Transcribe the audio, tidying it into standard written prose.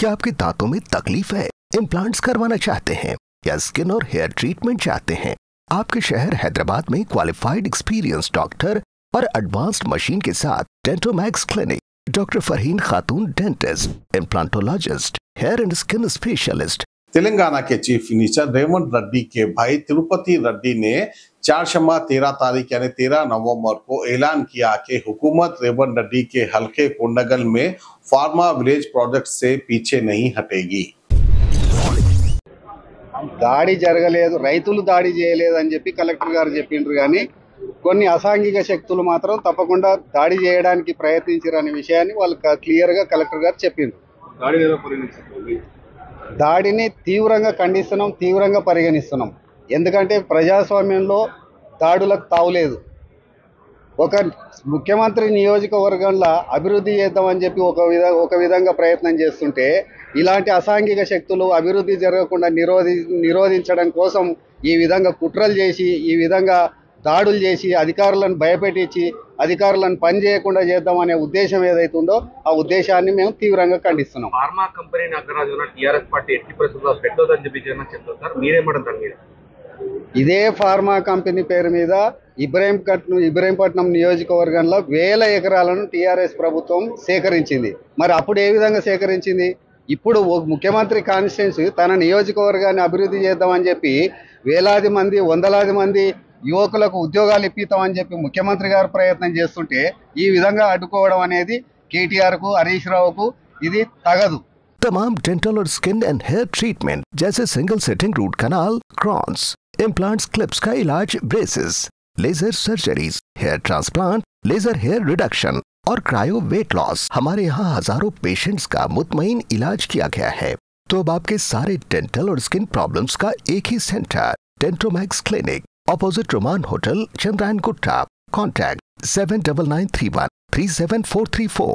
क्या आपके दांतों में तकलीफ है, इम्प्लांट्स करवाना चाहते हैं या स्किन और हेयर ट्रीटमेंट चाहते हैं? आपके शहर हैदराबाद में क्वालिफाइड एक्सपीरियंस डॉक्टर और एडवांस्ड मशीन के साथ Dentomax clinic, doctor Farheen Khatoon dentist, implantologist, hair and skin specialist. Telangana के चीफ मिनिस्टर रेवंत रेड्डी के भाई तिरुपति रेड्डी ने 13 तारीख यानी 13 नवंबर को ऐलान किया कि हुकूमत रेवंत रेड्डी के हल्के कोंडगल में फार्मा विलेज प्रोजेक्ट से पीछे नहीं हटेगी। దాడి జరగలేదు, రైతులు దాడి చేయలేదని చెప్పి కలెక్టర్ గారు చెప్పిండ్రు. కానీ కొన్ని అసాంఘిక శక్తులు మాత్రం తప్పకుండా దాడి చేయడానికి ప్రయత్నించారనే విషయాన్ని వాళ్ళు క్లియర్ గా కలెక్టర్ గారు చెప్పిండ్రు. దాడిని తీవ్రంగా ఖండిస్తున్నాం, తీవ్రంగా పరిగణిస్తున్నాం. ఎందుకంటే ప్రజాస్వామ్యంలో దాడులకు తావులేదు. ఒక ముఖ్యమంత్రి నియోజకవర్గంలో అభివృద్ధి చేద్దామని చెప్పి ఒక విధంగా ప్రయత్నం చేస్తుంటే ఇలాంటి అసాంఘిక శక్తులు అభివృద్ధి జరగకుండా నిరోధించడం కోసం ఈ విధంగా కుట్రలు చేసి ఈ విధంగా దాడులు చేసి అధికారులను భయపెట్టించి అధికారులను పని చేయకుండా చేద్దామనే ఉద్దేశం ఏదైతుందో ఆ ఉద్దేశాన్ని మేము తీవ్రంగా ఖండిస్తున్నాం. ఫార్మా కంపెనీ అగ్రరాజున టీఆర్ఎస్ పార్టీ ఎట్టి పరిస్థితుల్లో పెట్టొద్దని చెప్పి చెప్తారు సార్, మీరేమంటారు? మీరు ఇదే ఫార్మా కంపెనీ పేరు మీద ఇబ్రహీంపట్నం నియోజకవర్గంలో 1000 ఎకరాలను టీఆర్ఎస్ ప్రభుత్వం సేకరించింది. మరి అప్పుడు ఏ విధంగా సేకరించింది? ఇప్పుడు ముఖ్యమంత్రి కాన్స్టిట్యున్సీ తన నియోజకవర్గాన్ని అభివృద్ధి చేద్దామని చెప్పి వేలాది మంది వందలాది మంది యువకులకు ఉద్యోగాలు ఇప్పిస్తామని చెప్పి ముఖ్యమంత్రి గారు ప్రయత్నం చేస్తుంటే ఈ విధంగా అడ్డుకోవడం అనేది కేటీఆర్ కు హరీష్ రావుకు ఇది తగదు. तमाम डेंटल और स्किन एंड हेयर ट्रीटमेंट जैसे single sitting root canal, crowns, implants, clips का इलाज, braces, laser surgeries, hair transplant, laser hair reduction और क्रायो वेट लॉस, हमारे यहाँ हजारों पेशेंट्स का मुतमईन इलाज किया गया है। तो अब आपके सारे डेंटल और स्किन प्रॉब्लम्स का एक ही centre, Dentomax clinic, opposite Roman hotel, Chandrayangutta. Contact 7993137434।